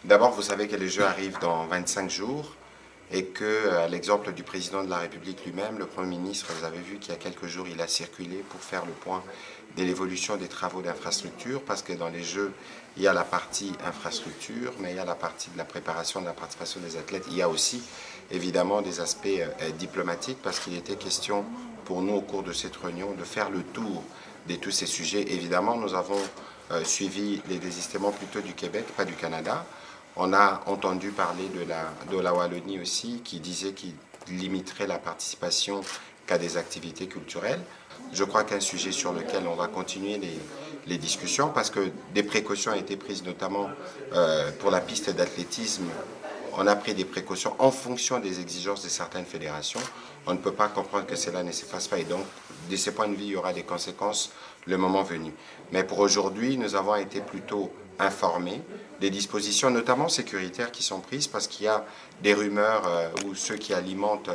D'abord, vous savez que les Jeux arrivent dans 25 jours et que, à l'exemple du président de la République lui-même, le Premier ministre, vous avez vu qu'il y a quelques jours, il a circulé pour faire le point de l'évolution des travaux d'infrastructure, parce que dans les Jeux, il y a la partie infrastructure, mais il y a la partie de la préparation, de la participation des athlètes. Il y a aussi, évidemment, des aspects diplomatiques, parce qu'il était question pour nous, au cours de cette réunion, de faire le tour de tous ces sujets. Évidemment, nous avons suivi les désistements plutôt du Québec, pas du Canada. On a entendu parler de la Wallonie aussi, qui disait qu'il limiterait la participation qu'à des activités culturelles. Je crois qu'un sujet sur lequel on va continuer les discussions, parce que des précautions ont été prises, notamment pour la piste d'athlétisme. On a pris des précautions en fonction des exigences de certaines fédérations. On ne peut pas comprendre que cela ne se fasse pas. Et donc, de ce point de vue, il y aura des conséquences le moment venu. Mais pour aujourd'hui, nous avons été plutôt informés des dispositions, notamment sécuritaires, qui sont prises, parce qu'il y a des rumeurs ou ceux qui alimentent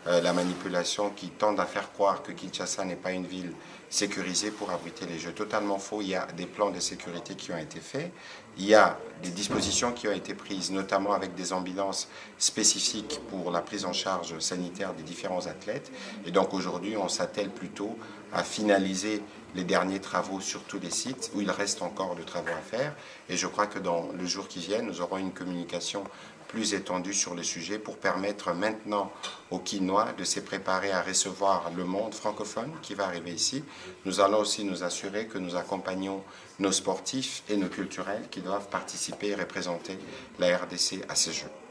la manipulation, qui tendent à faire croire que Kinshasa n'est pas une ville sécurisée pour abriter les Jeux. Totalement faux. Il y a des plans de sécurité qui ont été faits. Il y a des dispositions qui ont été prises, notamment avec des ambulances spécifiques pour la prise en charge sanitaire des différents athlètes. Et donc aujourd'hui, on s'attelle plutôt à finaliser les derniers travaux sur tous les sites où il reste encore de travaux à faire. Et je crois que dans le jour qui vient, nous aurons une communication plus étendue sur le sujet pour permettre maintenant aux Quinois de se préparer à recevoir le monde francophone qui va arriver ici. Nous allons aussi nous assurer que nous accompagnons nos sportifs et nos culturels qui doivent participer et représenter la RDC à ces Jeux.